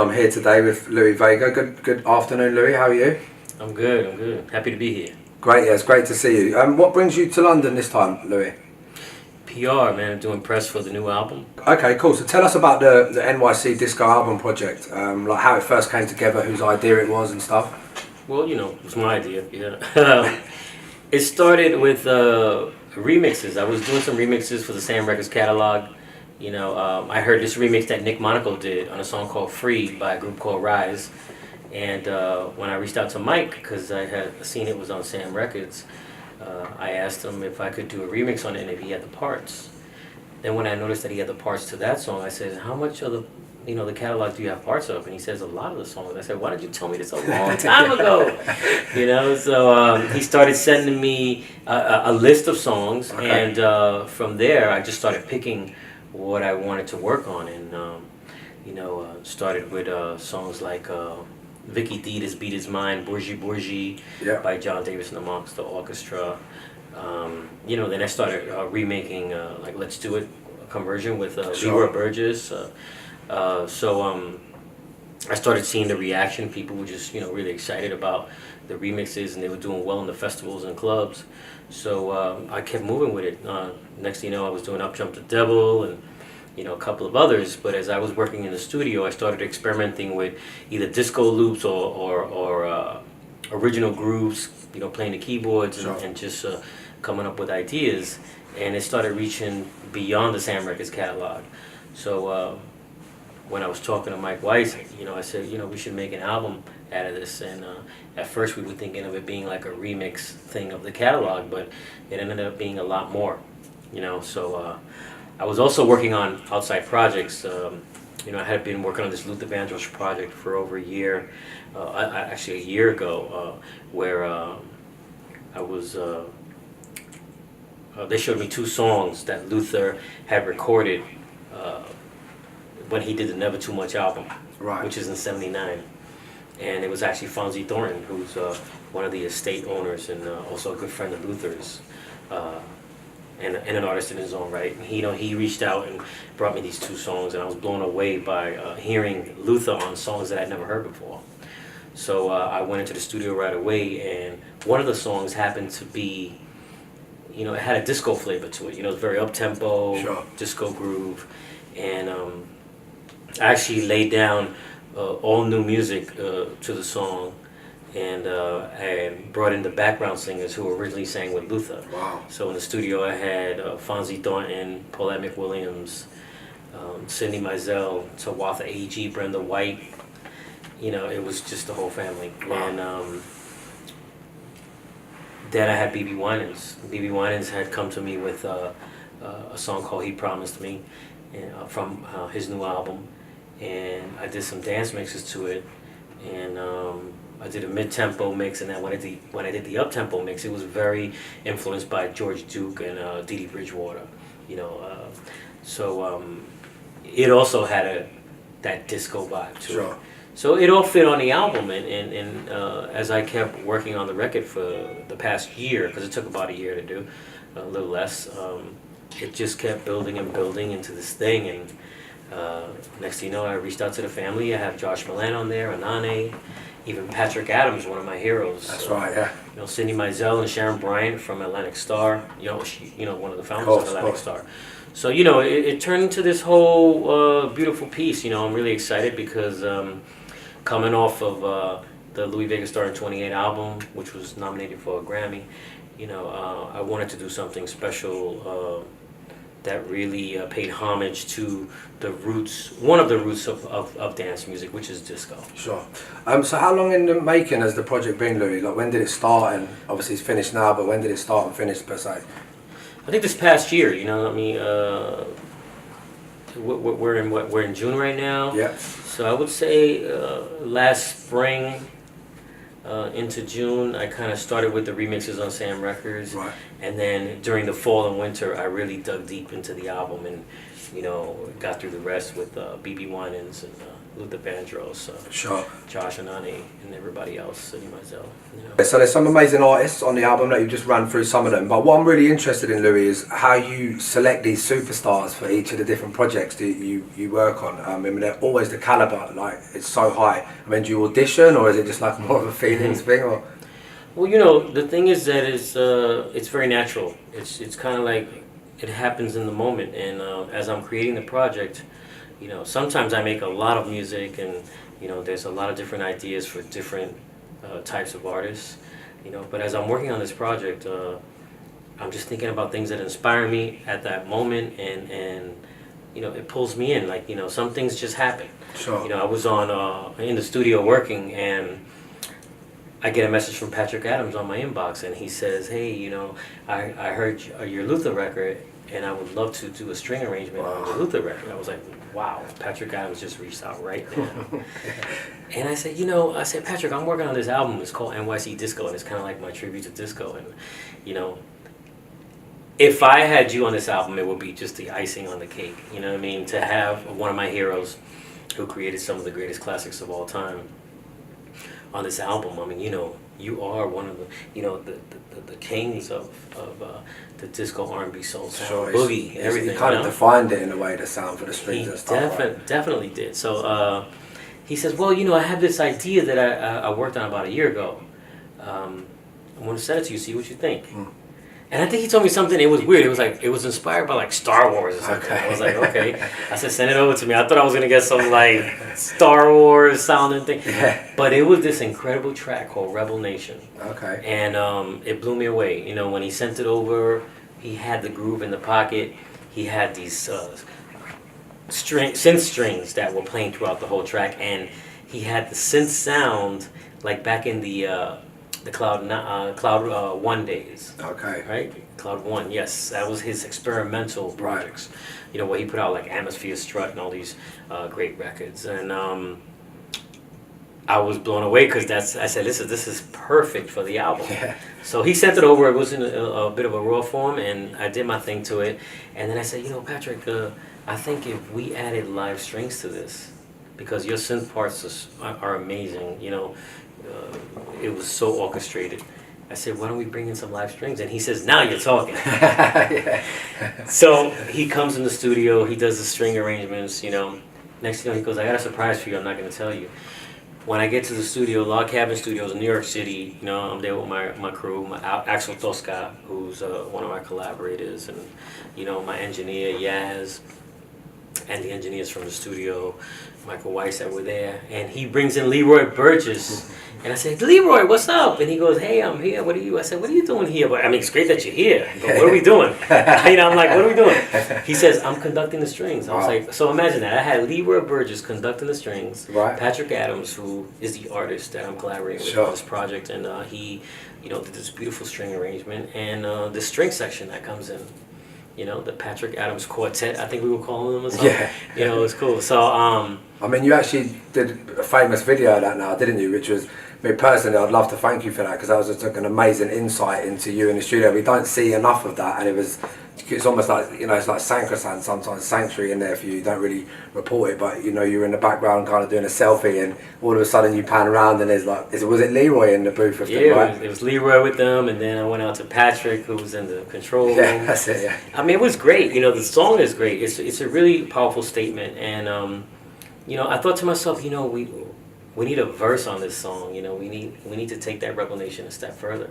So I'm here today with Louie Vega. Good afternoon, Louie. How are you? I'm good. Happy to be here. Great, yeah, it's great to see you. What brings you to London this time, Louie? PR, man. I'm doing press for the new album. Okay, cool. So tell us about the NYC disco album project, like how it first came together, whose idea it was and stuff. Well, it was my idea, yeah. It started with remixes. I was doing some remixes for the Sam Records catalog. I heard this remix that Nick Monaco did on a song called Free by a group called Rise. And when I reached out to Mike, because I had seen it was on Sam Records, I asked him if I could do a remix on it and if he had the parts. Then when I noticed that he had the parts to that song, I said, how much of the catalog do you have parts of? And he says, a lot of the songs. I said, why didn't you tell me this a long time ago? So he started sending me a list of songs. Okay. And from there, I just started picking what I wanted to work on. And, started with songs like Vicky Dita's Beat Is Mine, Bourgie Bourgie, yeah, by John Davis and the Monster Orchestra. Then I started remaking like Let's Do It, a conversion with Sure. Leroy Burgess. I started seeing the reaction. People were just really excited about the remixes, and they were doing well in the festivals and clubs. So I kept moving with it. Next thing you know, I was doing Up Jump the Devil and a couple of others. But as I was working in the studio, I started experimenting with either disco loops or original grooves. Playing the keyboards and, Sure. and just coming up with ideas. And it started reaching beyond the Sam Records catalog. So when I was talking to Mike Weiss, I said, we should make an album out of this. And at first we were thinking of it being like a remix thing of the catalog, but it ended up being a lot more. So I was also working on outside projects. I had been working on this Luther Vandross project for over a year, actually a year ago, where I was. They showed me two songs that Luther had recorded when he did the Never Too Much album, Right. which is in '79, and it was actually Fonzie Thornton, who's one of the estate owners and also a good friend of Luther's. And an artist in his own right. And he reached out and brought me these two songs, and I was blown away by hearing Luther on songs that I'd never heard before. So I went into the studio right away, and one of the songs happened to be, it had a disco flavor to it. It was very up-tempo, Sure. disco groove. And I actually laid down all new music to the song, and I brought in the background singers who originally sang with Luther. Wow. So in the studio I had Fonzie Thornton, Paulette McWilliams, Cindy Mizell, Tawatha A.G., Brenda White. It was just the whole family. Wow. And then I had B.B. Winans. B.B. Winans had come to me with a song called He Promised Me from his new album. And I did some dance mixes to it. And I did a mid-tempo mix, and then when I did the up-tempo mix, it was very influenced by George Duke and Dee Dee Bridgewater, So it also had that disco vibe to Sure. it. So it all fit on the album, and as I kept working on the record for the past year, because it took about a year to do, a little less, it just kept building and building into this thing, and next thing you know, I reached out to the family. I have Josh Milan on there, Anane, even Patrick Adams, one of my heroes. That's right, yeah. Cindy Mizell and Sharon Bryant from Atlantic Star. One of the founders of Atlantic Star. So it turned into this whole beautiful piece. I'm really excited because coming off of the Louie Vega Starring 28 album, which was nominated for a Grammy, I wanted to do something special that really paid homage to the roots, one of the roots of dance music, which is disco. Sure. So how long in the making has the project been, Louie? Like, when did it start? And obviously it's finished now, but when did it start and finish per se? I think this past year, we're in June right now. Yeah. So I would say last spring into June, I kind of started with the remixes on Sam Records. Right. And then during the fall and winter, I really dug deep into the album and, got through the rest with B.B. Winans and Luther Vandross, Sure. Josh Anani, and everybody else, and myself. You know. So there's some amazing artists on the album that you've just run through some of them. But what I'm really interested in, Louie, is how you select these superstars for each of the different projects that you work on. I mean, they're always the caliber, like it's so high. I mean, do you audition, or is it just like more of a feelings thing? Or Well, you know, the thing is that it's very natural. It's kind of like it happens in the moment. And as I'm creating the project, you know, sometimes I make a lot of music, and you know, there's a lot of different ideas for different types of artists. You know, but as I'm working on this project, I'm just thinking about things that inspire me at that moment, and you know, it pulls me in. Like, you know, some things just happen. sure. You know, I was in the studio working, and I get a message from Patrick Adams on my inbox, and he says, "Hey, you know, I heard your Luther record, and I would love to do a string arrangement on the Luther record." I was like, "Wow, Patrick Adams just reached out right now." And I said, "Patrick, I'm working on this album. It's called NYC Disco, and it's kind of like my tribute to disco. And you know, if I had you on this album, it would be just the icing on the cake. You know what I mean? To have one of my heroes, who created some of the greatest classics of all time, on this album. I mean, you know, you are one of the, you know, the kings of the disco, R&B, soul sound, Sure, boogie, everything. You kind you of know? defined it in a way, the sound for the strings He and stuff. definitely did. So he says, "Well, you know, I have this idea that I worked on about a year ago. I want to send it to you, see what you think." And I think he told me something. It was weird. It was like, it was inspired by like Star Wars or something. Okay. I was like, okay. I said, send it over to me. I thought I was gonna get some like Star Wars sounding thing, Yeah. but it was this incredible track called Rebel Nation, Okay. and it blew me away. You know, when he sent it over, he had the groove in the pocket. He had these synth strings that were playing throughout the whole track, and he had the synth sound like back in the Cloud One days. Okay. Right? Cloud One, yes. That was his experimental projects. You know, where he put out like Atmosphere Strut and all these great records. And I was blown away because I said, this is perfect for the album. Yeah. So he sent it over. It was in a bit of a raw form, and I did my thing to it. And then I said, you know, Patrick, I think if we added live strings to this, because your synth parts are amazing, you know, it was so orchestrated. I said, why don't we bring in some live strings? And he says, now you're talking. Yeah. So he comes in the studio, he does the string arrangements, you know. Next thing you know, he goes, I got a surprise for you, I'm not going to tell you. When I get to the studio, Log Cabin Studios in New York City, you know, I'm there with my crew, Axel Tosca, who's one of my collaborators, and, you know, my engineer, Yaz, and the engineers from the studio, Michael Weiss, that were there. And he brings in Leroy Burgess. And I said, Leroy, what's up? And he goes, hey, I'm here. What are you? I said, what are you doing here? But I mean, it's great that you're here. But what are we doing? You know, I'm like, what are we doing? He says, I'm conducting the strings. I was like, so imagine that. I had Leroy Burgess conducting the strings. Right. Patrick Adams, who is the artist that I'm collaborating with on this project. And he, you know, did this beautiful string arrangement. And the string section that comes in. You know, the Patrick Adams Quartet, I think we were calling them or something. Yeah. You know, it was cool. So, I mean, you actually did a famous video of that now, didn't you? Which was, me personally, I'd love to thank you for that, because that was just like an amazing insight into you in the studio. We don't see enough of that, and it's almost like, you know, it's like sacrosanct sometimes, sanctuary in there for you. You don't really report it, but you know, you're in the background kind of doing a selfie, and all of a sudden you pan around and there's like, was it Leroy in the booth with them, right? It was Leroy with them, and then I went out to Patrick, who was in the control room. Yeah, that's it, yeah. I mean, it was great. You know, the song is great. It's a really powerful statement, and you know, I thought to myself, you know, we need a verse on this song. You know, we need to take that Rebel Nation a step further.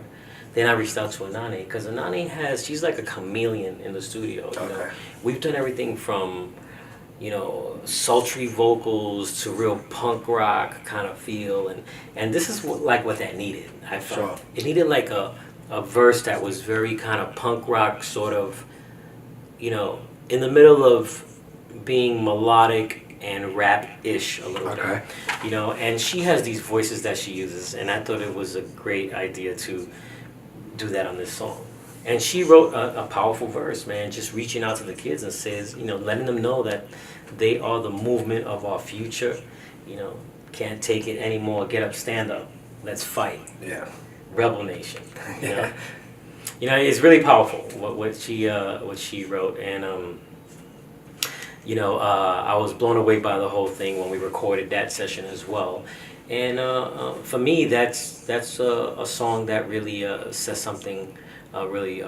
Then I reached out to Anani, because Anani she's like a chameleon in the studio. You know, we've done everything from, you know, sultry vocals to real punk rock kind of feel, and this is what that needed. I felt it needed like a verse that was very kind of punk rock, sort of, you know, in the middle of being melodic and rap-ish a little bit, you know. And she has these voices that she uses, and I thought it was a great idea to do that on this song. And she wrote a powerful verse, man, just reaching out to the kids and says, you know, letting them know that they are the movement of our future. You know, can't take it anymore. Get up, stand up, let's fight. Yeah. Rebel Nation. You know, you know, it's really powerful what she wrote, and I was blown away by the whole thing when we recorded that session as well. And for me, that's a song that really says something really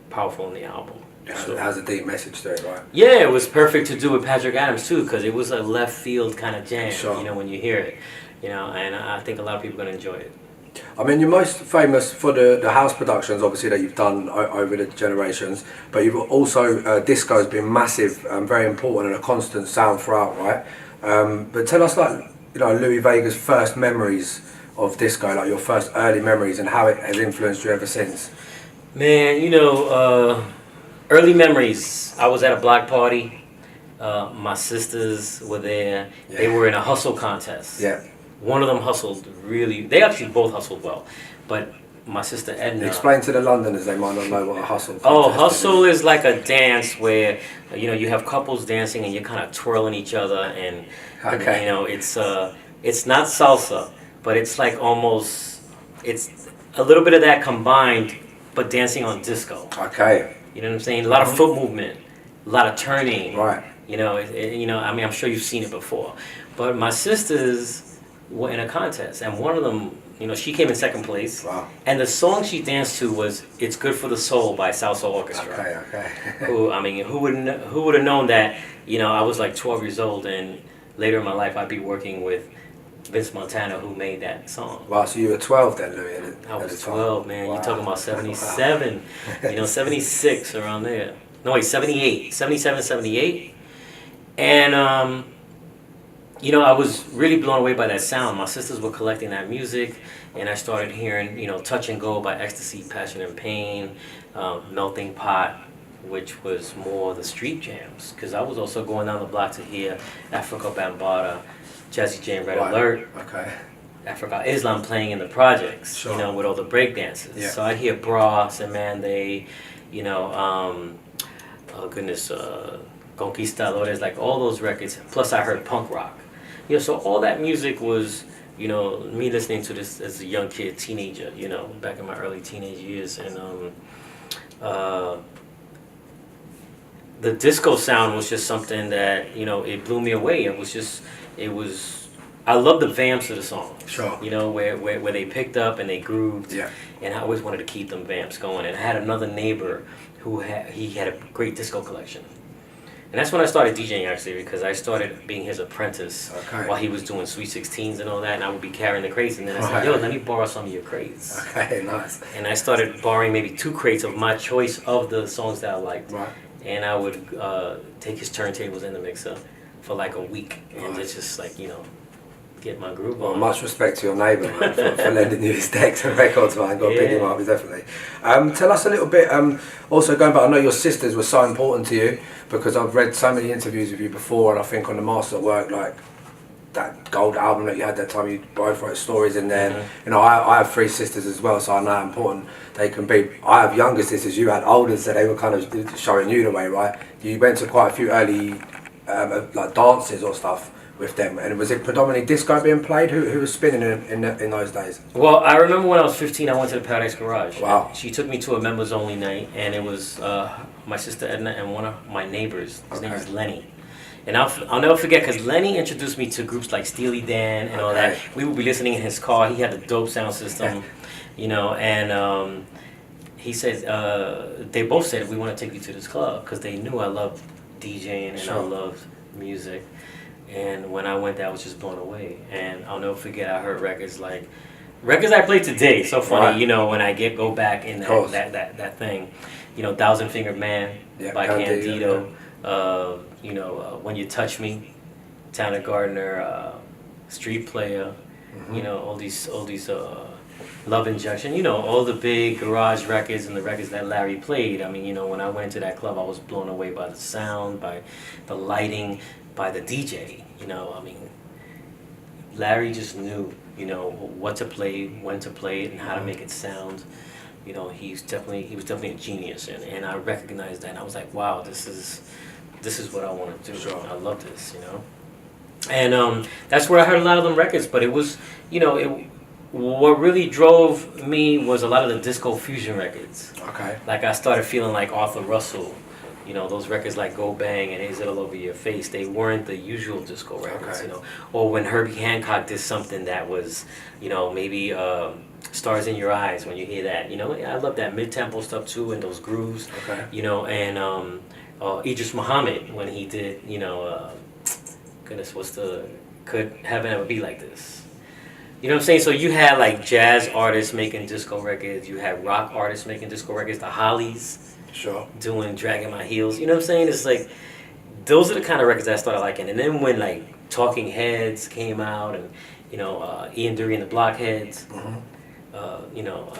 powerful in the album. It has a deep message to it, right? Yeah, it was perfect to do with Patrick Adams too, because it was a left field kind of jam. Sure. When you hear it, and I think a lot of people are gonna enjoy it. I mean, you're most famous for the house productions, obviously, that you've done over the generations, but you've also, disco has been massive, very important and a constant sound throughout, right? But tell us, like, Louie Vega's first memories of disco, like your first early memories, and how it has influenced you ever since. Man, early memories. I was at a block party. My sisters were there. Yeah. They were in a hustle contest. Yeah. One of them hustled really. They actually both hustled well, but my sister Edna. Explain to the Londoners, they might not know what a hustle contest hustle is like a dance where you have couples dancing and you're kind of twirling each other, and Okay. it's not salsa, but it's like it's a little bit of that combined, but dancing on disco. Okay. You know what I'm saying? A lot of foot movement, a lot of turning. Right. I mean, I'm sure you've seen it before. But my sisters were in a contest, and one of them, she came in second place. Wow. And the song she danced to was "It's Good for the Soul" by Salsa Orchestra. Okay. Who would have known that? I was like 12 years old, and later in my life, I'd be working with Vince Montana, who made that song. Wow, so you were 12 then, Louie? I was 12, man. Wow. You're talking about 77, 76, around there. No, wait, 78. 77, 78. And, I was really blown away by that sound. My sisters were collecting that music, and I started hearing, Touch and Go by Ecstasy, Passion and Pain, Melting Pot, which was more the street jams. Because I was also going down the block to hear Africa Bambaataa, Jazzy Jane, Red Right. Alert, Okay. Africa Islam playing in the projects, Sure. with all the break dances. Yeah. So I'd hear Bras and Mande, Conquistadores, like all those records. Plus I heard punk rock. So all that music was, me listening to this as a young kid, teenager, back in my early teenage years. And the disco sound was just something that, it blew me away. I love the vamps of the song. Sure. Where they picked up and they grooved. Yeah. And I always wanted to keep them vamps going. And I had another neighbor who had a great disco collection. And that's when I started DJing, actually, because I started being his apprentice while he was doing Sweet 16s and all that, and I would be carrying the crates, and then I said, let me borrow some of your crates. Okay, nice. And I started borrowing maybe 2 crates of my choice of the songs that I liked. Right. And I would take his turntables in the mixer for like a week, and just like, get my groove on. Well, much respect to your neighbour, man, for lending you his decks and records, man. Got to pick him up, definitely. Tell us a little bit, also going back, I know your sisters were so important to you, because I've read so many interviews with you before, and I think on the Master at Work, like, that gold album that you had that time, you both wrote stories in there. Mm-hmm. I have 3 sisters as well, so I know how important they can be. I have younger sisters, you had older, so they were kind of showing you the way, right? You went to quite a few early, like, dances or stuff with them, and was it predominantly disco being played? Who was spinning in those days? Well, I remember when I was 15, I went to the Paradise Garage. Wow. She took me to a members only night, and it was my sister Edna and one of my neighbors. His name is Lenny. And I'll never forget, because Lenny introduced me to groups like Steely Dan and all that. We would be listening in his car. He had a dope sound system, and he said, they both said, we want to take you to this club, because they knew I loved DJing and I loved music. And when I went there, I was just blown away. And I'll never forget, I heard records I play today. So funny, when I go back in that thing. Thousand Fingered Man by Candido. When You Touch Me, Tanner Gardner, Street Player. All these Love Injection. All the big garage records and the records that Larry played. I mean, when I went to that club, I was blown away by the sound, by the lighting, by the DJ. Larry just knew, what to play, when to play it, and how to make it sound. He was definitely a genius, and I recognized that, and I was like, wow, this is what I want to do. Sure. I love this, And that's where I heard a lot of them records, but it was, what really drove me was a lot of the disco fusion records. Okay. Like I started feeling like Arthur Russell, You know, those records like Go Bang and Is It All Over Your Face, they weren't the usual disco records, you know. Or when Herbie Hancock did something that was, you know, maybe Stars in Your Eyes, when you hear that. You know, I love that mid-tempo stuff too, and those grooves. You know, and Idris Muhammad, when he did, you know, goodness, what's the, Could Heaven Ever Be Like This? You know what I'm saying? So you had like jazz artists making disco records, you had rock artists making disco records, the Hollies doing Dragging My Heels. You know what I'm saying? It's like, those are the kind of records I started liking. And then when like Talking Heads came out, and you know, Ian Dury and the Blockheads, you know,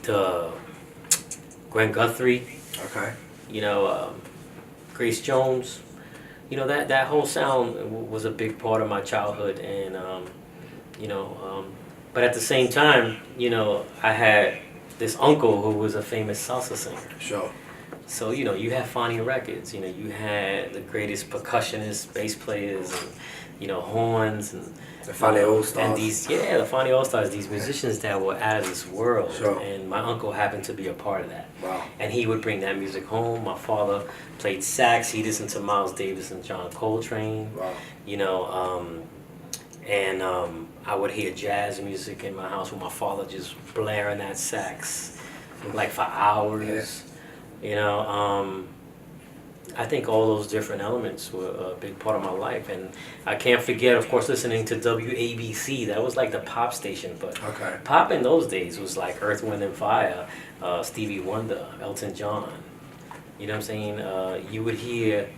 the Gwen Guthrie, you know, Grace Jones, you know, that whole sound was a big part of my childhood. And you know, but at the same time, you know, I had this uncle who was a famous salsa singer. So, you know, you had Fania Records, you know, you had the greatest percussionists, bass players, and, you know, horns, and the Fania All-Stars. And these, yeah, the Fania All-Stars, these musicians that were out of this world. And my uncle happened to be a part of that. And he would bring that music home. My father played sax. He listened to Miles Davis and John Coltrane. You know, and I would hear jazz music in my house with my father just blaring that sax like for hours. You know, I think all those different elements were a big part of my life. And I can't forget, of course, listening to WABC. That was like the pop station. But pop in those days was like Earth, Wind and Fire, Stevie Wonder, Elton John. You know what I'm saying? You would hear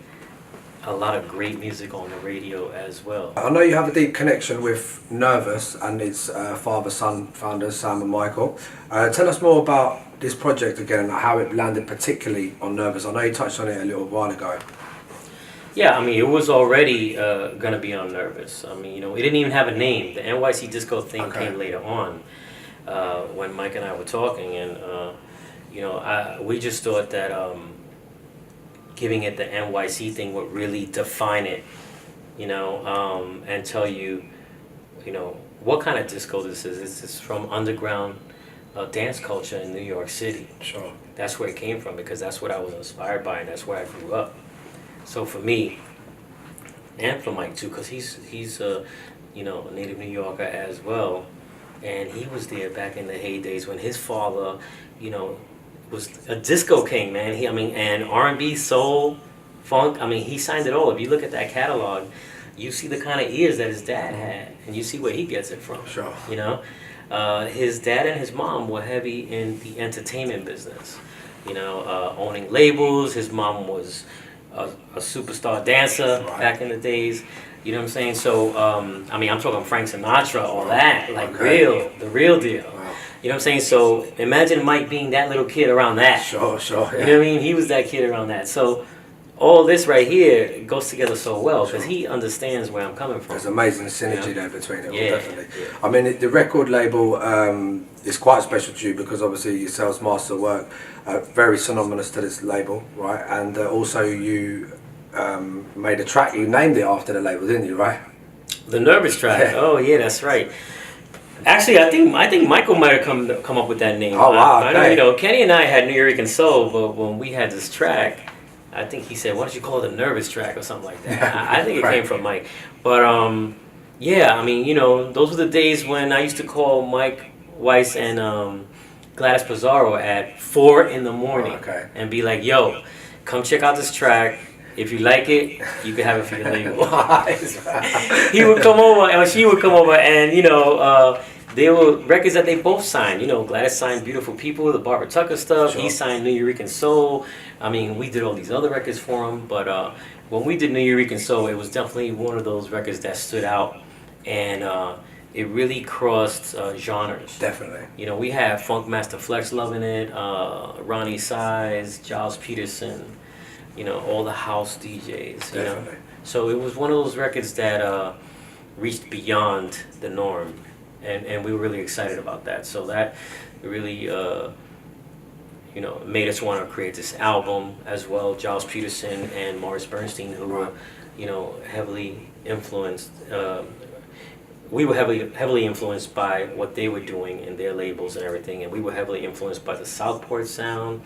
a lot of great music on the radio as well. I know you have a deep connection with Nervous and its father-son founders, Sam and Michael. Tell us more about this project again and how it landed particularly on Nervous. I know you touched on it a little while ago. Yeah, I mean, it was already going to be on Nervous. I mean, you know, it didn't even have a name. The NYC disco thing came later on when Mike and I were talking. And, you know, we just thought that giving it the NYC thing would really define it, you know, and tell you, you know, what kind of disco this is. This is from underground dance culture in New York City. That's where it came from, because that's what I was inspired by, and that's where I grew up. So for me, and for Mike too, because he's you know, a native New Yorker as well, and he was there back in the heydays when his father, you know, was a disco king, man. I mean, and R&B, soul, funk. I mean, he signed it all. If you look at that catalog, you see the kind of ears that his dad had, and you see where he gets it from. You know, his dad and his mom were heavy in the entertainment business. You know, owning labels. His mom was a superstar dancer back in the days. You know what I'm saying? So, I mean, I'm talking Frank Sinatra, all that, like the real deal. You know what I'm saying? So imagine Mike being that little kid around that. You know what I mean? He was that kid around that. So all this right here goes together so well because he understands where I'm coming from. There's amazing synergy there between it all, definitely. I mean, the record label is quite special to you because obviously your sales master work, very synonymous to this label, right? And also you made a track, you named it after the label, didn't you, right? The Nervous track. Oh yeah, that's right. Actually, I think Michael might have come up with that name. Oh wow! I know, you know, Kenny and I had New York and Soul, but when we had this track, I think he said, "Why don't you call it a Nervous track or something like that?" I think it came from Mike. But yeah, I mean, you know, those were the days when I used to call Mike Weiss and Gladys Pizarro at 4 in the morning and be like, "Yo, come check out this track. If you like it, you can have it for your label." He would come over, or she would come over, and you know, they were records that they both signed. You know, Gladys signed Beautiful People, the Barbara Tucker stuff. He signed New Eureka Soul. I mean, we did all these other records for him, but when we did New Eureka Soul, it was definitely one of those records that stood out, and it really crossed genres. Definitely. You know, we had Funk Master Flex loving it, Ronnie Size, Giles Peterson. You know, all the house DJs, you know. So it was one of those records that reached beyond the norm, and we were really excited about that. So that really, you know, made us want to create this album as well. Giles Peterson and Morris Bernstein, who were, you know, heavily influenced. We were heavily influenced by what they were doing in their labels and everything, and we were heavily influenced by the Southport sound.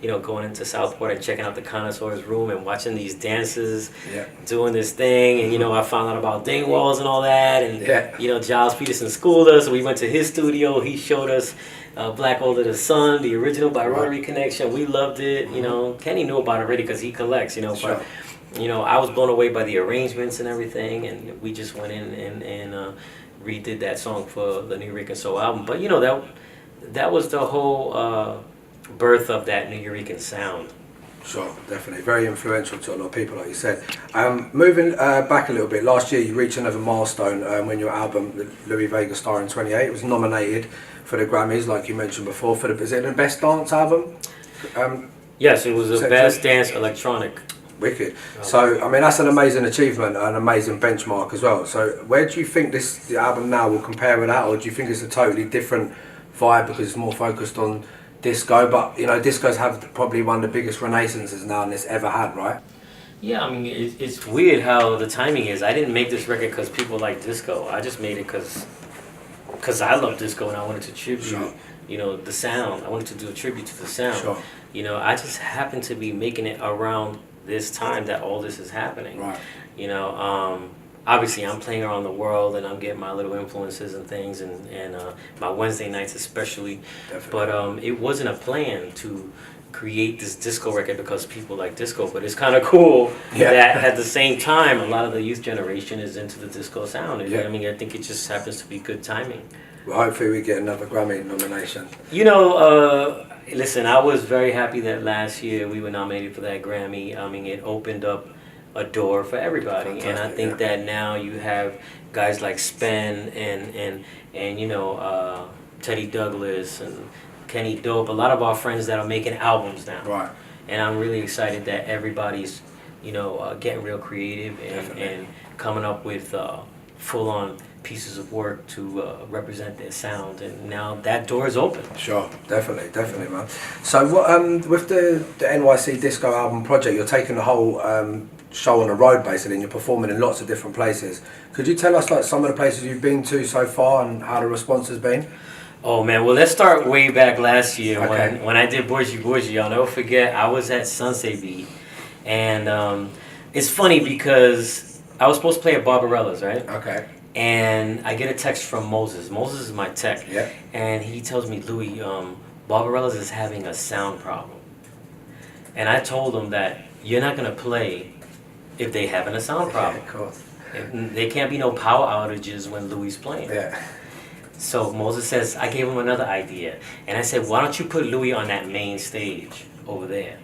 going into Southport and checking out the connoisseur's room and watching these dancers Yeah. doing this thing. And, I found out about Dingwalls and all that. And, Yeah. Giles Peterson schooled us. We went to his studio. He showed us Black Older the Sun, the original by Rotary Connection. We loved it. Kenny knew about it already because he collects, Sure. but, I was blown away by the arrangements and everything. And we just went in and redid that song for the New Rican Soul album. But, that was the whole birth of that New Rican sound. Sure, definitely. Very influential to a lot of people, like you said. Moving back a little bit, last year you reached another milestone when your album, Louie Vega Star in 28, was nominated for the Grammys, like you mentioned before, for is it the Best Dance Album? Yes, it was the Best Dance Electronic. Wicked. So, I mean, that's an amazing achievement, an amazing benchmark as well. So, where do you think the album now will compare with that, or do you think it's a totally different vibe because it's more focused on disco? But, discos have probably one of the biggest renaissances now than it's ever had, right? Yeah, I mean, it's weird how the timing is. I didn't make this record because people like disco. I just made it because I love disco and I wanted to tribute, the sound. I wanted to do a tribute to the sound. Sure. I just happened to be making it around this time that all this is happening. Right. Obviously I'm playing around the world and I'm getting my little influences and things and my Wednesday nights especially. Definitely. But it wasn't a plan to create this disco record because people like disco, but it's kind of cool that at the same time a lot of the youth generation is into the disco sound. I mean, I think it just happens to be good timing. Well, hopefully we get another Grammy nomination. Listen, I was very happy that last year we were nominated for that Grammy. I mean, it opened up a door for everybody. Fantastic, and I think that now you have guys like Spen and Teddy Douglas and Kenny Dope, a lot of our friends that are making albums now. Right. And I'm really excited that everybody's, getting real creative and coming up with full-on pieces of work to represent their sound, and now that door is open. Sure, definitely, man. So, what with the NYC Disco album project, you're taking the whole show on the road basically, and you're performing in lots of different places. Could you tell us like some of the places you've been to so far and how the response has been? Oh man, well let's start way back last year Okay. when I did Bourgie. I'll never forget. I was at Sunset Beat, and it's funny because I was supposed to play at Barbarella's, right? Okay. And I get a text from Moses. Moses is my tech. Yeah. And he tells me, Louie, Barbarella's is having a sound problem. And I told him that you're not going to play if they having a sound problem. Yeah, of course. There can't be no power outages when Louie's playing. Yeah. So Moses says, I gave him another idea. And I said, why don't you put Louie on that main stage over there?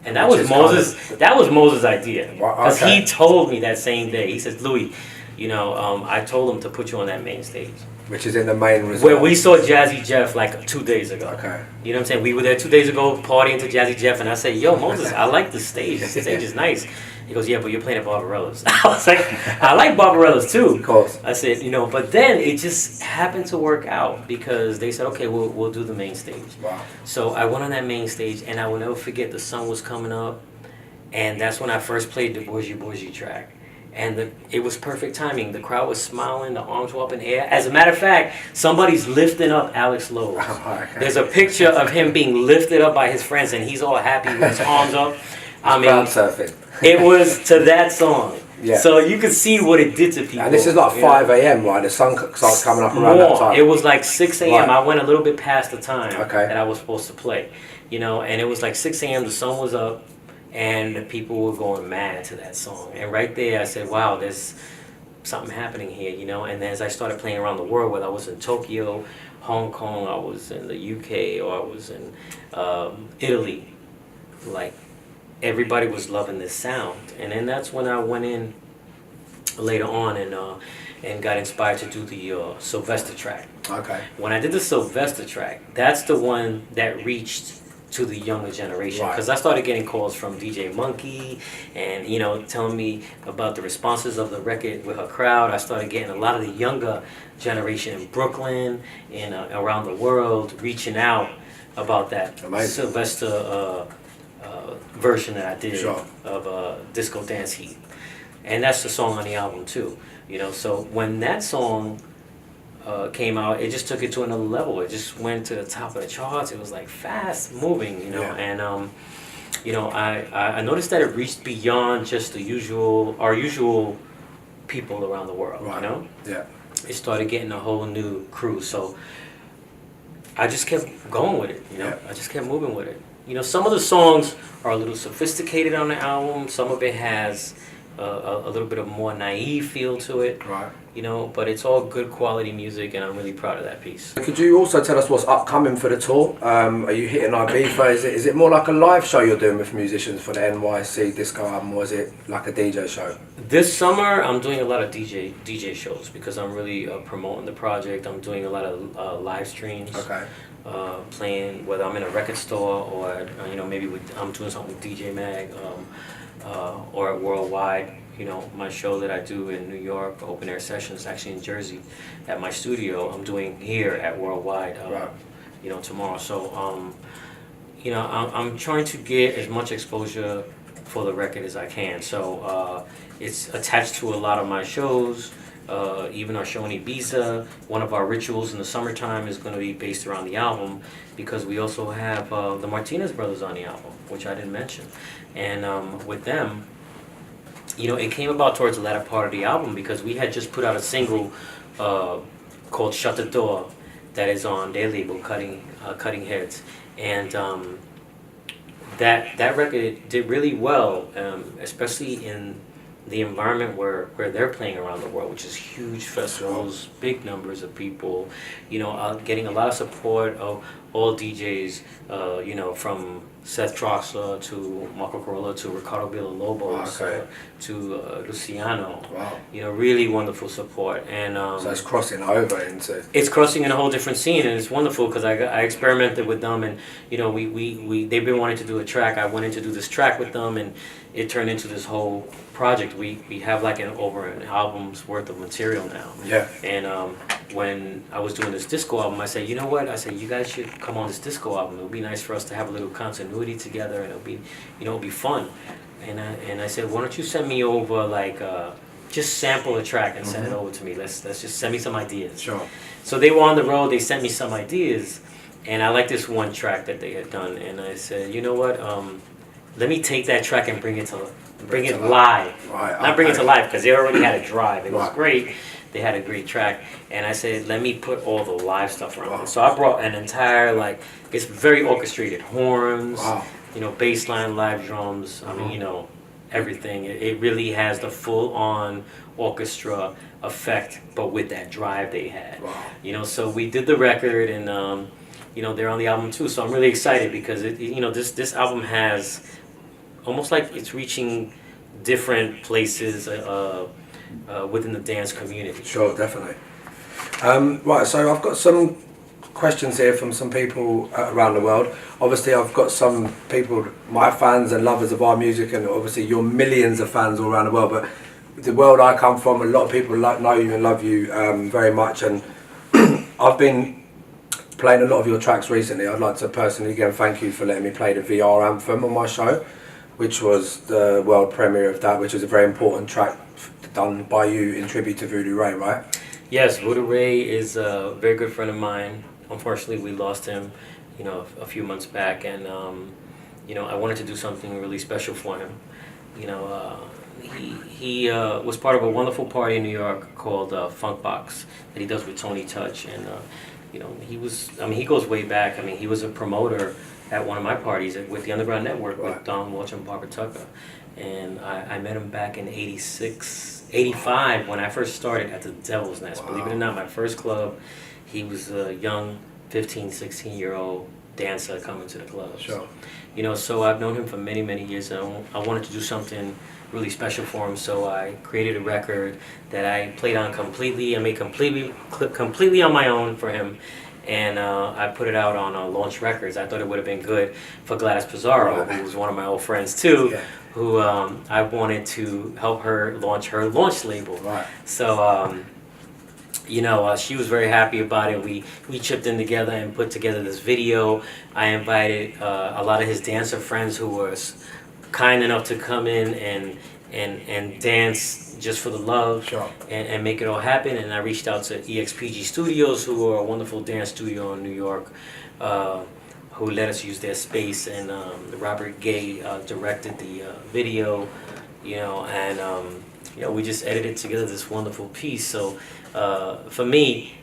And that was Moses' idea. Because he told me that same day. He says, Louie, I told him to put you on that main stage. Which is in the main resort. Where we saw Jazzy Jeff like 2 days ago. Okay. You know what I'm saying? We were there 2 days ago partying to Jazzy Jeff, and I said, yo, Moses, I like the stage. The stage is nice. He goes, yeah, but you're playing at Barbarella's. I was like, I like Barbarella's too. Of course. I said, but then it just happened to work out because they said, okay, we'll do the main stage. Wow. So I went on that main stage, and I will never forget the sun was coming up, and that's when I first played the Bourgie track. And it was perfect timing. The crowd was smiling, the arms were up in the air. As a matter of fact, somebody's lifting up Alex Lowe. Okay. There's a picture of him being lifted up by his friends, and he's all happy with his arms up. I mean, crowd surfing. It was to that song. Yeah. So you could see what it did to people. And this is like 5 a.m., right? The sun starts coming up around that time. It was like 6 a.m. Right. I went a little bit past the time Okay. that I was supposed to play. And it was like 6 a.m. The sun was up. And the people were going mad to that song. And right there, I said, wow, there's something happening here, And then as I started playing around the world, whether I was in Tokyo, Hong Kong, I was in the UK, or I was in Italy, like, everybody was loving this sound. And then that's when I went in later on and got inspired to do the Sylvester track. Okay. When I did the Sylvester track, that's the one that reached to the younger generation, because I started getting calls from DJ Monkey and telling me about the responses of the record with her crowd. I started getting a lot of the younger generation in Brooklyn and around the world reaching out about that Sylvester version that I did of Disco Dance Heat, and that's the song on the album too. So when that song came out, it just took it to another level. It just went to the top of the charts. It was like fast moving, you know, and you know, I noticed that it reached beyond just our usual people around the world, you know? Yeah. It started getting a whole new crew. So I just kept going with it, you know? I just kept moving with it. You know, some of the songs are a little sophisticated on the album. Some of it has a little bit of more naive feel to it. Right. You know, but it's all good quality music, and I'm really proud of that piece. Could you also tell us what's upcoming for the tour? Are you hitting Ibiza? Is it more like a live show you're doing with musicians for the NYC disco album, or is it like a DJ show? This summer, I'm doing a lot of DJ shows because I'm really promoting the project. I'm doing a lot of live streams. Okay. Playing, whether I'm in a record store or you know, maybe I'm doing something with DJ Mag or at Worldwide. You know, my show that I do in New York, open air sessions, actually in Jersey, at my studio, I'm doing here at Worldwide, you know, tomorrow. So, you know, I'm trying to get as much exposure for the record as I can. So it's attached to a lot of my shows, even our show in Ibiza. One of our rituals in the summertime is going to be based around the album, because we also have the Martinez brothers on the album, which I didn't mention. And with them, you know, it came about towards the latter part of the album because we had just put out a single called "Shut the Door" that is on their label, Cutting Heads, and that record did really well, especially in the environment where they're playing around the world, which is huge festivals, big numbers of people, you know, getting a lot of support of all DJs, you know, from Seth Troxler to Marco Carolla to Ricardo Villalobos to Luciano. Wow. You know, really wonderful support. And so it's crossing over into... It's crossing in a whole different scene, and it's wonderful because I experimented with them, and you know, they've been wanting to do a track. I went in to do this track with them, and it turned into this whole project. We have like over an album's worth of material now. Yeah. And when I was doing this disco album, I said, you know what? I said, you guys should come on this disco album. It would be nice for us to have a little continuity together, and it'll be, you know, it'll be fun. And I said, why don't you send me over like just sample a track and send it over to me. Let's just send me some ideas. Sure. So they were on the road. They sent me some ideas, and I liked this one track that they had done. And I said, you know what? Let me take that track and bring it live. Right. Not bring it to life, because they already had a drive. It was great. They had a great track, and I said, let me put all the live stuff around it. So I brought an entire, like, it's very orchestrated, horns, you know, bass line, live drums. I mean, you know, everything. It really has the full-on orchestra effect, but with that drive they had. You know, so we did the record, and you know, they're on the album too. So I'm really excited because you know, this album has almost like it's reaching different places within the dance community. Sure, definitely. Right, so I've got some questions here from some people around the world. Obviously, I've got some people, my fans and lovers of our music, and obviously you're millions of fans all around the world, but the world I come from, a lot of people know you and love you very much, and I've been playing a lot of your tracks recently. I'd like to personally again thank you for letting me play the VR anthem on my show, which was the world premiere of that, which was a very important track done by you in tribute to Voodoo Ray, right? Yes, Voodoo Ray is a very good friend of mine. Unfortunately, we lost him, you know, a few months back, and you know, I wanted to do something really special for him. You know, he was part of a wonderful party in New York called Funk Box that he does with Tony Touch, and you know, he goes way back. I mean, he was a promoter at one of my parties with the Underground Network with Don Walsh and Barbara Tucker, and I met him back in '85 when I first started at the Devil's Nest. Believe it or not, my first club. He was a young 15, 16-year-old dancer coming to the clubs. Sure. You know, so I've known him for many, many years, and I wanted to do something really special for him, so I created a record that I played on completely. I made completely on my own for him, and I put it out on Launch Records. I thought it would have been good for Gladys Pizarro, who was one of my old friends too, who I wanted to help her launch her launch label. Right. So, you know, she was very happy about it. We chipped in together and put together this video. I invited a lot of his dancer friends who were kind enough to come in and dance just for the love, Sure. and make it all happen. And I reached out to EXPG Studios, who are a wonderful dance studio in New York, who let us use their space. And Robert Gay directed the video, and we just edited together this wonderful piece. So for me,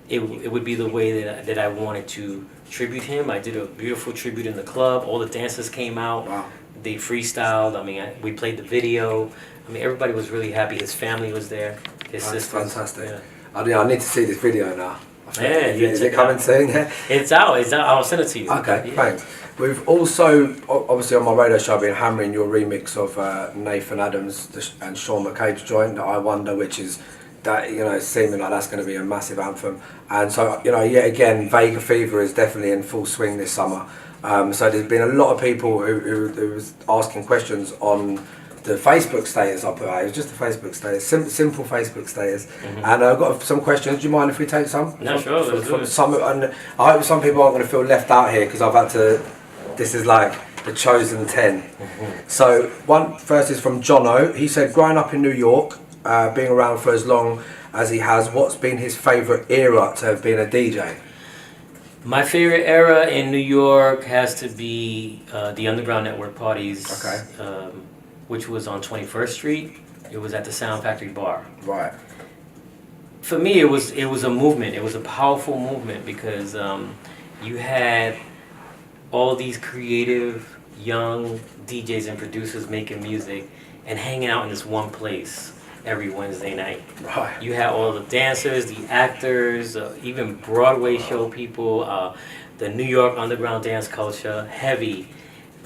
it would be the way that I wanted to tribute him. I did a beautiful tribute in the club. All the dancers came out. Wow. They freestyled. We played the video. Everybody was really happy. His family was there. His That's sisters. fantastic. Yeah. I need to see this video now. Yeah, is it coming soon? Yeah. It's out. I'll send it to you. Okay, Yeah. thanks. We've also, obviously on my radio show, been hammering your remix of Nathan Adams and Sean McCabe's joint, I Wonder, which is that, seeming like that's going to be a massive anthem. And so, yet again, Vega Fever is definitely in full swing this summer. So there's been a lot of people who was asking questions on the Facebook status I put out. It was just a Facebook status, simple Facebook status. Mm-hmm. And I've got some questions. Do you mind if we take some? No, sure. Let's do it. Some, and I hope some people aren't going to feel left out here because I've had to. This is like the chosen 10. Mm-hmm. So first is from Jono. He said, growing up in New York, being around for as long as he has, what's been his favourite era to have been a DJ? My favorite era in New York has to be the Underground Network parties. Okay. Which was on 21st Street. It was at the Sound Factory Bar. Right. For me, it was a movement. It was a powerful movement because you had all these creative young DJs and producers making music and hanging out in this one place every Wednesday night. Right. You had all the dancers, the actors, even Broadway show people, the New York underground dance culture, heavy,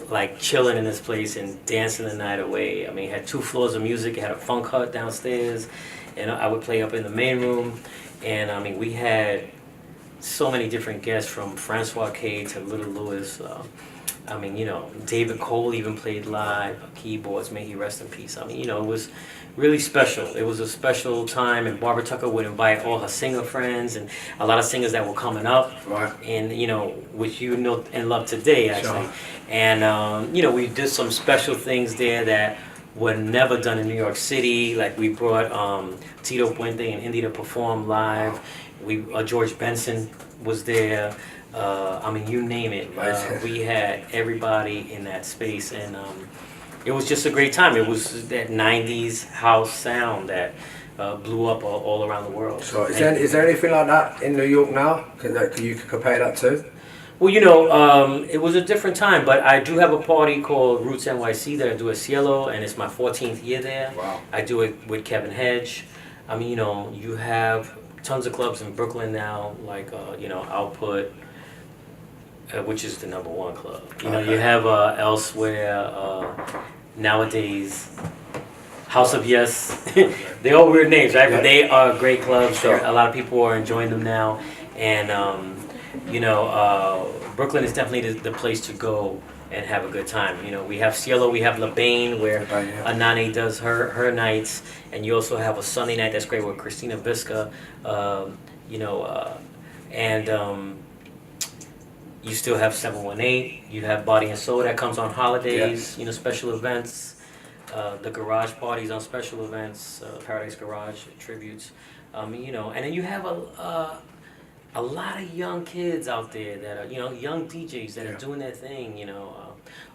like chilling in this place and dancing the night away. It had 2 floors of music. It had a funk hut downstairs, and I would play up in the main room. And we had so many different guests, from Francois K to Little Lewis. David Cole even played live keyboards. May he rest in peace. It was really special. It was a special time, and Barbara Tucker would invite all her singer friends and a lot of singers that were coming up. Right. And which you know and love today, actually. Sure. And we did some special things there that were never done in New York City. Like we brought Tito Puente and Indy to perform live. George Benson was there. You name it. We had everybody in that space, and it was just a great time. It was that 90s house sound that blew up all around the world. So is there anything like that in New York now? You could compare that to? Well, it was a different time, but I do have a party called Roots NYC that I do at Cielo, and it's my 14th year there. Wow. I do it with Kevin Hedge. You have tons of clubs in Brooklyn now, like, Output, which is the #1 club. Okay. You have Elsewhere, nowadays, House of Yes. They're all weird names, right? Yeah. But they are great clubs. Sure. A lot of people are enjoying them now. And, Brooklyn is definitely the place to go and have a good time. We have Cielo, we have LaBaine, where Anani does her nights, and you also have a Sunday night that's great with Christina Visca, you still have 718, you have Body and Soul that comes on holidays, special events, the garage parties on special events, Paradise Garage tributes, and then you have a lot of young kids out there that are, young DJs that are doing their thing,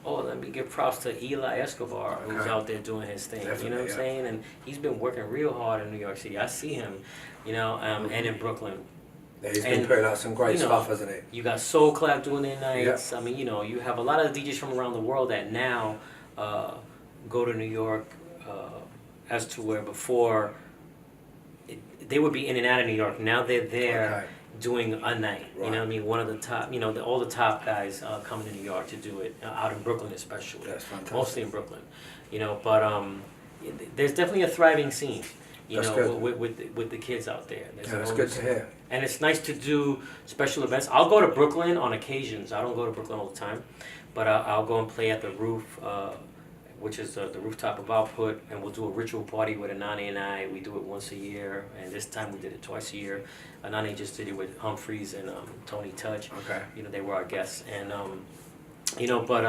let me give props to Eli Escobar, who's out there doing his thing, Definitely, you know what I'm saying? And he's been working real hard in New York City. I see him, and in Brooklyn. Yeah, he's been putting out some great stuff, hasn't he? You got Soul Clap doing their nights. Yeah. You have a lot of DJs from around the world that now go to New York, as to where before they would be in and out of New York. Now they're there doing a night. Right. One of the top, all the top guys coming to New York to do it, out in Brooklyn especially. That's fantastic. Mostly in Brooklyn. But there's definitely a thriving scene. With the kids out there. That's good to hear. And it's nice to do special events. I'll go to Brooklyn on occasions. I don't go to Brooklyn all the time, but I'll go and play at the Roof, which is the rooftop of Output, and we'll do a ritual party with Anani and I. We do it once a year, and this time we did it twice a year. Anani just did it with Humphreys and Tony Touch. Okay. They were our guests, and but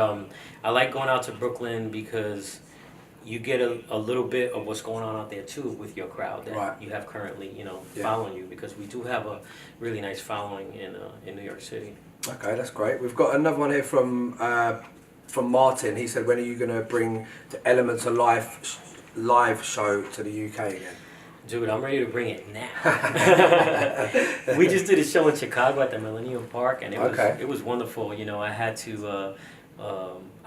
I like going out to Brooklyn because you get a little bit of what's going on out there too with your crowd that you have currently, following you, because we do have a really nice following in New York City. Okay, that's great. We've got another one here from Martin. He said, when are you going to bring the Elements of Life live show to the UK again? Dude, I'm ready to bring it now. We just did a show in Chicago at the Millennium Park, and it was wonderful. I had to.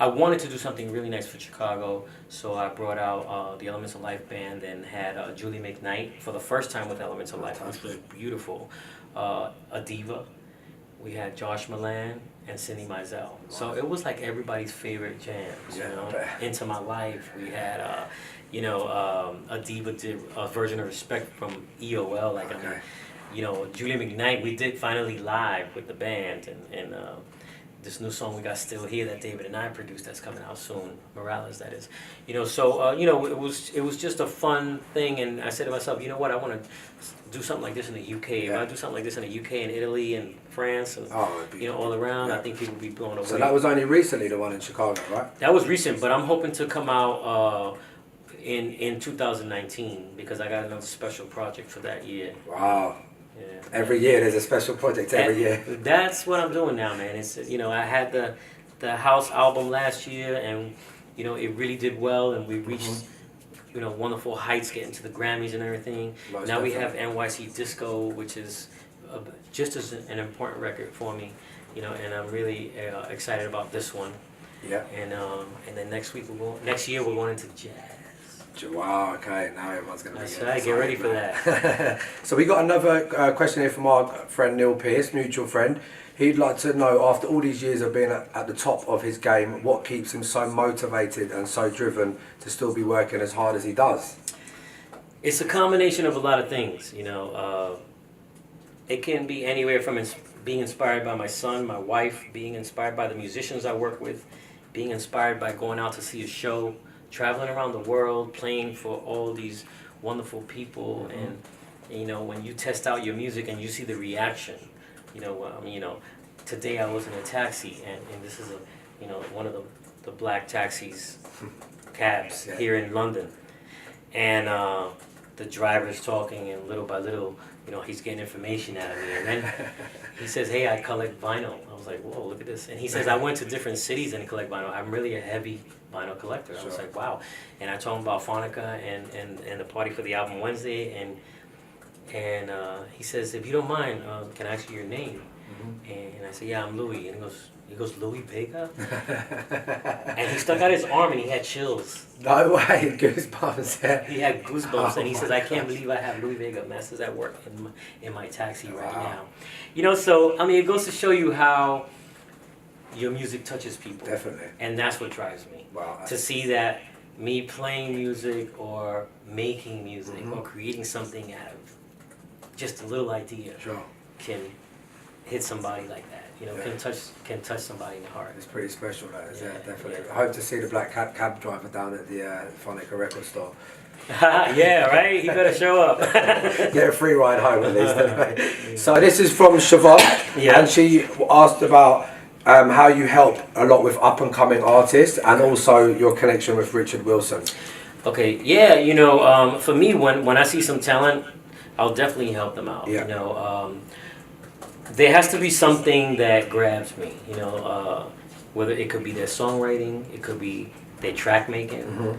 I wanted to do something really nice for Chicago, so I brought out the Elements of Life band and had Julie McKnight for the first time with Elements of Life, which was beautiful. A diva. We had Josh Milan and Cindy Mizell. So it was like everybody's favorite jams, Into My Life. We had, a diva did a version of Respect from EOL. Julia McKnight, we did finally live with the band. And this new song we got Still Here that David and I produced that's coming out soon. Morales, that is. It was just a fun thing. And I said to myself, you know what, I want to do something like this in the UK. If I do something like this in the UK and Italy and France and all around, I think people would be blown away. So that was only recently, the one in Chicago, right? That was recent, but I'm hoping to come out in 2019 because I got another special project for that year. Wow. Yeah. Every year there's a special project every year. That's what I'm doing now, man. It's I had the House album last year, and it really did well, and we reached wonderful heights, getting to the Grammys and everything. Now we have NYC Disco, which is just as an important record for me, and I'm really excited about this one. Yeah. And then next year we're going into jazz. Wow, okay, now everyone's going to be That's right, get ready for that. So we got another question here from our friend Neil Pearce, mutual friend. He'd like to know, after all these years of being at the top of his game, what keeps him so motivated and so driven to still be working as hard as he does? It's a combination of a lot of things, It can be anywhere from being inspired by my son, my wife, being inspired by the musicians I work with, being inspired by going out to see a show, traveling around the world, playing for all these wonderful people, and when you test out your music and you see the reaction, today I was in a taxi, and this is one of the black taxis, cabs here in London, and the driver's talking, and little by little, he's getting information out of me, and then he says, "Hey, I collect vinyl." I was like, "Whoa, look at this!" And he says, "I went to different cities and collect vinyl. I'm really a heavy vinyl collector." I was like, "Wow!" And I told him about Phonica and the party for the album Wednesday, and he says, "If you don't mind, can I ask you your name?" And I said, "Yeah, I'm Louie." And he goes, "Louie Vega?" And he stuck out his arm and he had chills. No way, goosebumps. Yeah. He had goosebumps, and he says, "I can't believe I have Louie Vega Masters at work in my taxi right now." So it goes to show you how your music touches people. Definitely. And that's what drives me. Wow. To see that me playing music or making music or creating something out of just a little idea can hit somebody like that. Can touch somebody in the heart. It's pretty special, that is. Yeah, definitely. Yeah. I hope to see the black cab driver down at the Phonica record store. Yeah, right? He better show up. Get a free ride home at least. Anyway. So this is from Siobhan, and she asked about how you help a lot with up and coming artists, and also your connection with Richard Wilson. Okay, yeah, for me, when I see some talent, I'll definitely help them out. Yeah. There has to be something that grabs me, whether it could be their songwriting, it could be their track making,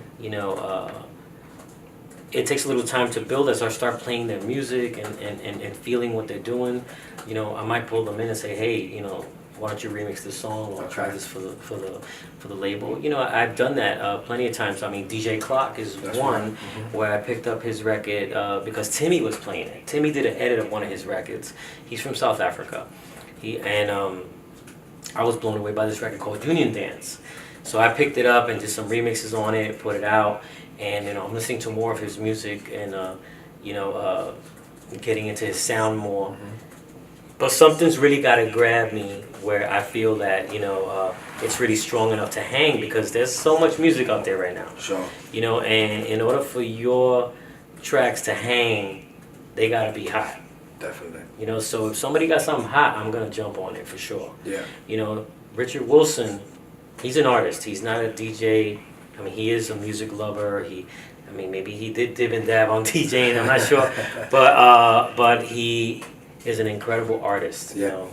it takes a little time to build as I start playing their music and feeling what they're doing. I might pull them in and say, "Hey, why don't you remix this song or try this for the label?" I've done that plenty of times. DJ Clock is one where I picked up his record because Timmy was playing it. Timmy did an edit of one of his records. He's from South Africa. I was blown away by this record called Union Dance. So I picked it up and did some remixes on it, put it out, and I'm listening to more of his music and getting into his sound more. But something's really got to grab me where I feel that, it's really strong enough to hang, because there's so much music out there right now. Sure. And in order for your tracks to hang, they got to be hot. Definitely. So if somebody got something hot, I'm going to jump on it for sure. Yeah. Richard Wilson, he's an artist. He's not a DJ I mean, he is a music lover. I mean, maybe he did dib and dab on DJing. I'm not sure, but he is an incredible artist. You know,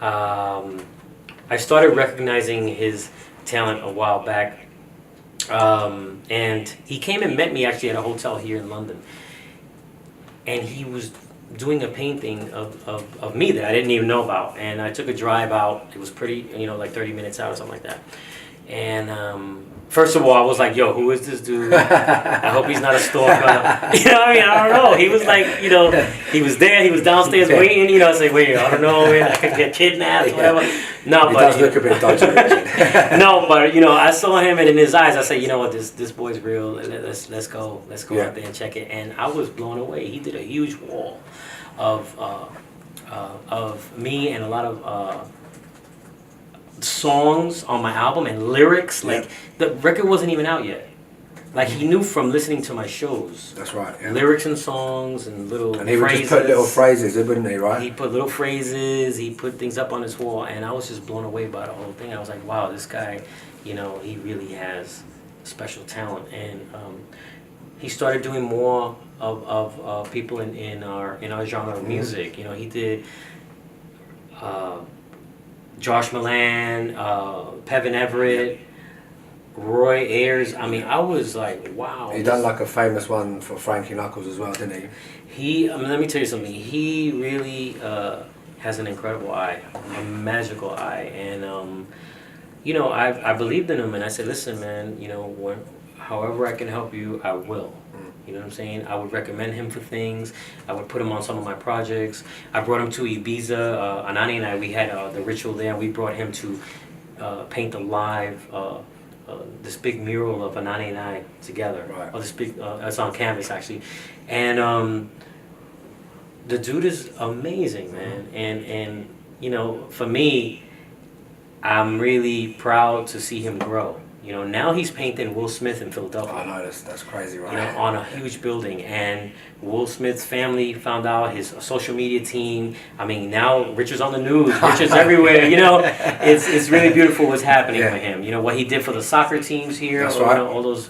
I started recognizing his talent a while back, and he came and met me actually at a hotel here in London, and he was doing a painting of me that I didn't even know about, and I took a drive out. It was pretty, like 30 minutes out or something like that, and first of all, I was like, yo, who is this dude? I hope he's not a stalker. You know what I mean? I don't know. He was like, he was there, he was downstairs waiting, I say, wait, I don't know, man, I could get kidnapped, whatever. No, he but does look a bit dodgy. no, but I saw him, and in his eyes, I said, you know what, this boy's real. Let's go out there and check it. And I was blown away. He did a huge wall of me and a lot of songs on my album and lyrics. Like the record wasn't even out yet. Like he knew from listening to my shows. That's right. Yeah. Lyrics and songs and little. And he phrases. would just put little phrases, wouldn't he? Right. He put little phrases. He put things up on his wall, and I was just blown away by the whole thing. I was like, wow, this guy, he really has special talent, and he started doing more of people in our genre of music. He did. Josh Milan, Pevin Everett, Roy Ayers. I mean, I was like, wow. He done like a famous one for Frankie Knuckles as well, didn't he? Let me tell you something. He really has an incredible eye, a magical eye, and I believed in him, and I said, listen, man, however I can help you, I will. You know what I'm saying? I would recommend him for things. I would put him on some of my projects. I brought him to Ibiza. Anani and I, we had the ritual there. We brought him to paint a live, this big mural of Anani and I together. Right. Or this big, it's on canvas actually. And the dude is amazing, man. And for me, I'm really proud to see him grow. Now he's painting Will Smith in Philadelphia. I know, that's crazy, right? On a huge building, and Will Smith's family found out, his social media team. I mean, now Richard's on the news, Richard's everywhere. It's really beautiful what's happening with him. What he did for the soccer teams here. That's right. All those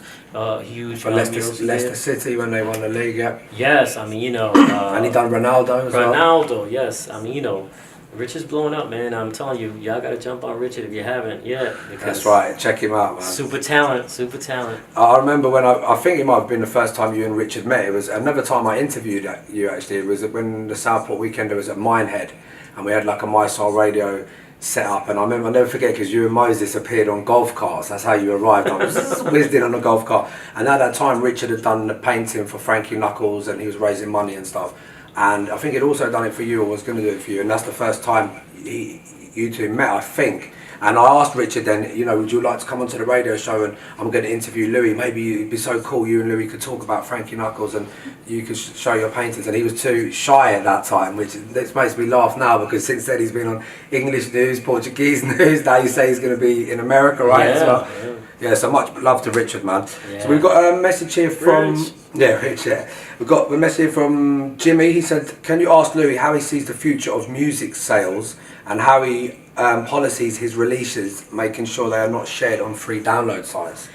huge. For Leicester City when they won the league, yeah. Yes, I mean, and he done Ronaldo as well. Ronaldo, yes. I mean, Richard's blowing up, man. I'm telling you, y'all gotta jump on Richard if you haven't yet. That's right. Check him out, man. Super talent. I remember when I think it might have been the first time you and Richard met. It was another time I interviewed you. Actually, it was when the Southport weekend. It was at Minehead, and we had like a My Soul radio set up. And I remember, I'll never forget, because you and Moses appeared on golf carts. That's how you arrived. I was whizzed in on a golf cart. And at that time, Richard had done the painting for Frankie Knuckles, and he was raising money and stuff. And I think he'd also done it for you, or was going to do it for you, and that's the first time you two met, I think. And I asked Richard then, would you like to come onto the radio show, and I'm going to interview Louie. Maybe it'd be so cool, you and Louie could talk about Frankie Knuckles and you could show your paintings. And he was too shy at that time, which makes me laugh now, because since then he's been on English news, Portuguese news. Now you say he's going to be in America, right? Yeah, yeah, so much love to Richard, man. Yeah. So we've got a message here from... Rich. Rich, yeah. We've got a message here from Jimmy. He said, can you ask Louie how he sees the future of music sales and how he policies his releases, making sure they are not shared on free download sites?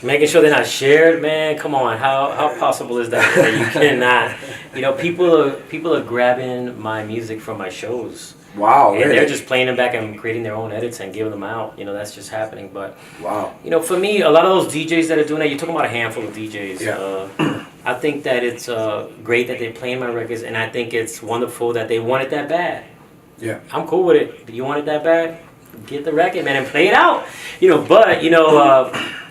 Making sure they're not shared, man. Come on, how possible is that you cannot? People are grabbing my music from my shows. Wow, and really? they're just playing them back and creating their own edits and giving them out. That's just happening. But wow, for me, a lot of those DJs that are doing that, you're talking about a handful of DJs. Yeah. I think that it's great that they're playing my records, and I think it's wonderful that they want it that bad. Yeah, I'm cool with it. You want it that bad? Get the record, man, and play it out.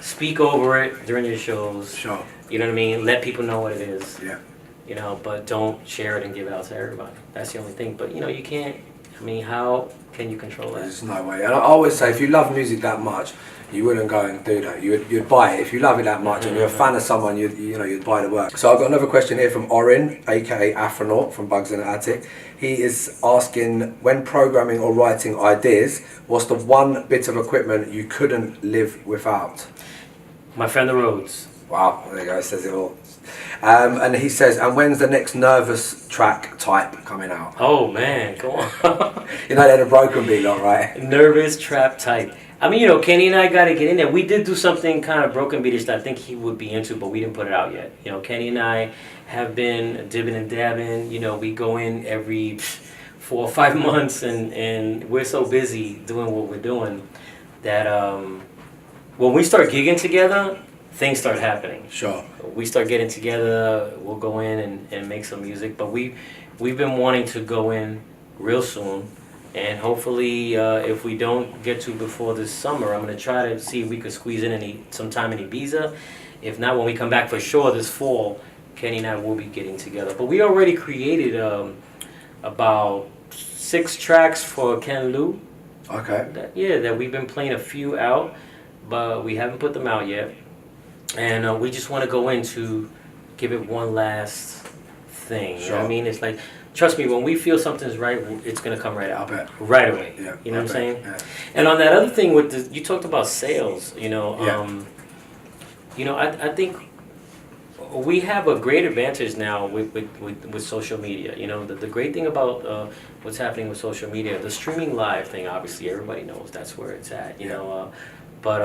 Speak over it during your shows. Sure. You know what I mean? Let people know what it is. Yeah. But don't share it and give it out to everybody. That's the only thing. But you can't. I mean, how can you control that? There's no way. And I always say, if you love music that much, you wouldn't go and do that. You'd buy it. If you love it that much and you're a fan of someone, you'd buy the work. So I've got another question here from Orin, aka Afronaut from Bugs in the Attic. He is asking, when programming or writing ideas, what's the one bit of equipment you couldn't live without? My Fender Rhodes. Wow, there you go, it says it all. And he says, and when's the next Nervous track type coming out? Oh man, come on. They're the broken beat lot, right? Nervous Trap Type. I mean, you know, Kenny and I got to get in there. We did do something kind of broken beatish that I think he would be into, but we didn't put it out yet. You know, Kenny and I have been dibbing and dabbing. You know, we go in every 4 or 5 months, and we're so busy doing what we're doing that when we start gigging together, things start happening. Sure. We start getting together, we'll go in and make some music, but we've been wanting to go in real soon. And hopefully, if we don't get to before this summer, I'm going to try to see if we could squeeze in some time in Ibiza. If not, when we come back for sure this fall, Kenny and I will be getting together. But we already created about 6 tracks for Ken Lou. Okay. That we've been playing a few out, but we haven't put them out yet. And we just want to go in to give it one last thing. Sure. You know what I mean? It's like, trust me, when we feel something's right, it's going to come right out. I bet. Right away. Yeah, you know what I'm saying? Yeah. And on that other thing you talked about sales, you know. Yeah. You know, I think we have a great advantage now with social media. You know, the great thing about what's happening with social media, the streaming live thing, obviously, everybody knows that's where it's at, you know. But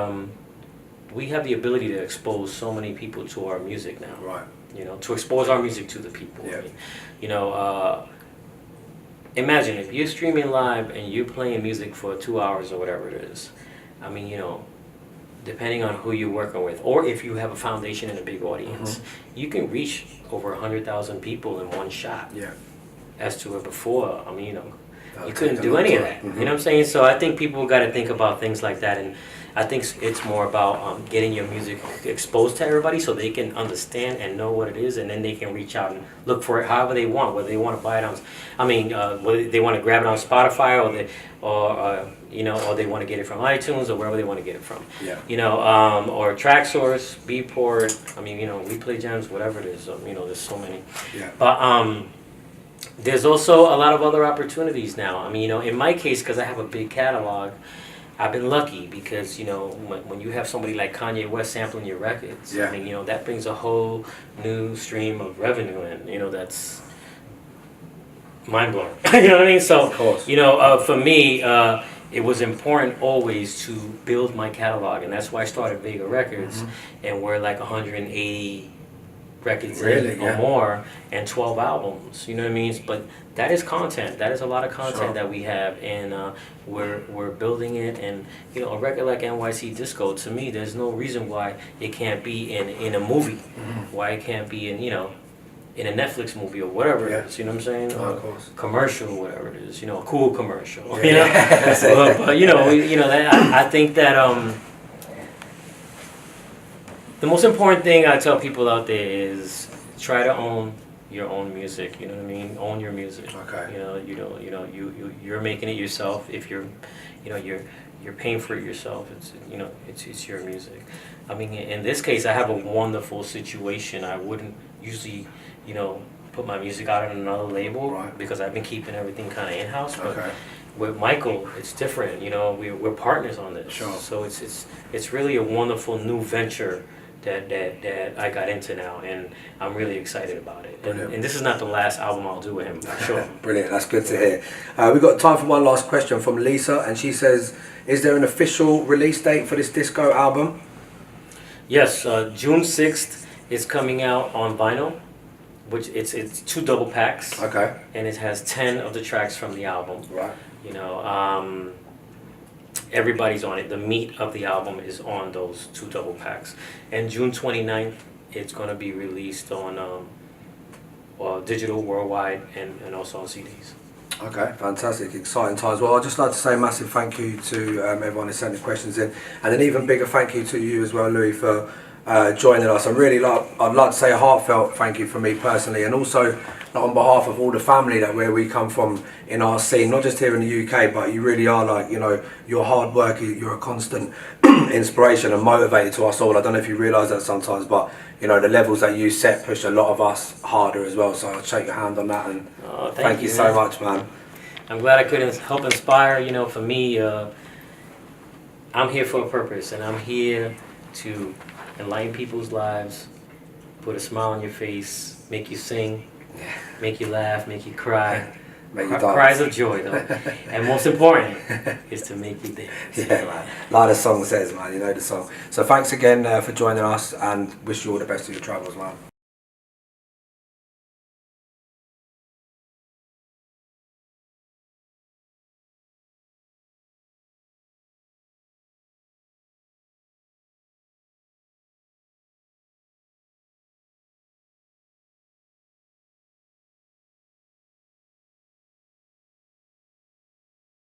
we have the ability to expose so many people to our music now. Right. You know, to expose our music to the people. Yeah. I mean, you know, imagine if you're streaming live and you're playing music for 2 hours or whatever it is. I mean, you know, depending on who you're working with, or if you have a foundation and a big audience, you can reach over 100,000 people in one shot. Yeah. As to it before, I mean, you know, That'll you couldn't take a do long any of time. that. You know what I'm saying? So I think people got to think about things like that, and I think it's more about getting your music exposed to everybody so they can understand and know what it is, and then they can reach out and look for it however they want, whether they want to buy it on, whether they want to grab it on Spotify or they want to get it from iTunes or wherever they want to get it from. Yeah. You know, or TrackSource, Beatport. I mean, you know, we play jams, whatever it is. You know, there's so many. Yeah. But there's also a lot of other opportunities now. I mean, you know, in my case, because I have a big catalog, I've been lucky because, you know, when you have somebody like Kanye West sampling your records, Yeah. I mean, you know, that brings a whole new stream of revenue in. You know, that's mind-blowing. You know what I mean? So, Of course. you know, for me, it was important always to build my catalog, and that's why I started Vega Records, and we're like 180 records Really? in Yeah. or more, and 12 albums. You know what I mean? But that is content. That is a lot of content Sure. that we have, and we're building it. And you know, a record like NYC Disco, to me, there's no reason why it can't be in a movie, why it can't be in, you know, in a Netflix movie or whatever Yeah. it is. You know what I'm saying? Oh, Or of course. commercial, whatever it is. You know, a cool commercial. Yeah. You know, That's it. but you know that I think that the most important thing I tell people out there is try to own your own music. You know what I mean? Own your music. Okay. You're making it yourself. If you're paying for it yourself. It's your music. I mean, in this case, I have a wonderful situation. I wouldn't usually, you know, put my music out on another label, Right. because I've been keeping everything kind of in house. But Okay. with Michael, it's different. You know, we're partners on this. Sure. So it's really a wonderful new venture that I got into now, and I'm really excited about it. And this is not the last album I'll do with him, for sure. Brilliant, that's good to hear. We've got time for one last question from Lisa, and she says, is there an official release date for this disco album? Yes, June 6th is coming out on vinyl, which it's 2 double packs, Okay. and it has 10 of the tracks from the album. Right. You know, everybody's on it. The meat of the album is on those 2 double packs. And June 29th, it's going to be released on digital worldwide and also on CDs. Okay, fantastic, exciting times. Well, I'd just like to say a massive thank you to everyone who sent the questions in, and an even bigger thank you to you as well, Louie, for joining us. I'd like to say a heartfelt thank you from me personally, and also on behalf of all the family that where we come from in our scene, not just here in the UK, but you really are, like, you know, your hard work, you're a constant inspiration and motivator to us all. I don't know if you realise that sometimes, but you know, the levels that you set push a lot of us harder as well. So I'll shake your hand on that, and thank you so man. much, man. I'm glad I could help inspire. You know, for me, I'm here for a purpose, and I'm here to enlighten people's lives, put a smile on your face, make you sing, make you laugh, make you cry. Make you dance. Cries of joy, though. And most important is to make you dance. Yeah, like the song says, man, you know the song. So thanks again for joining us, and wish you all the best of your travels, man.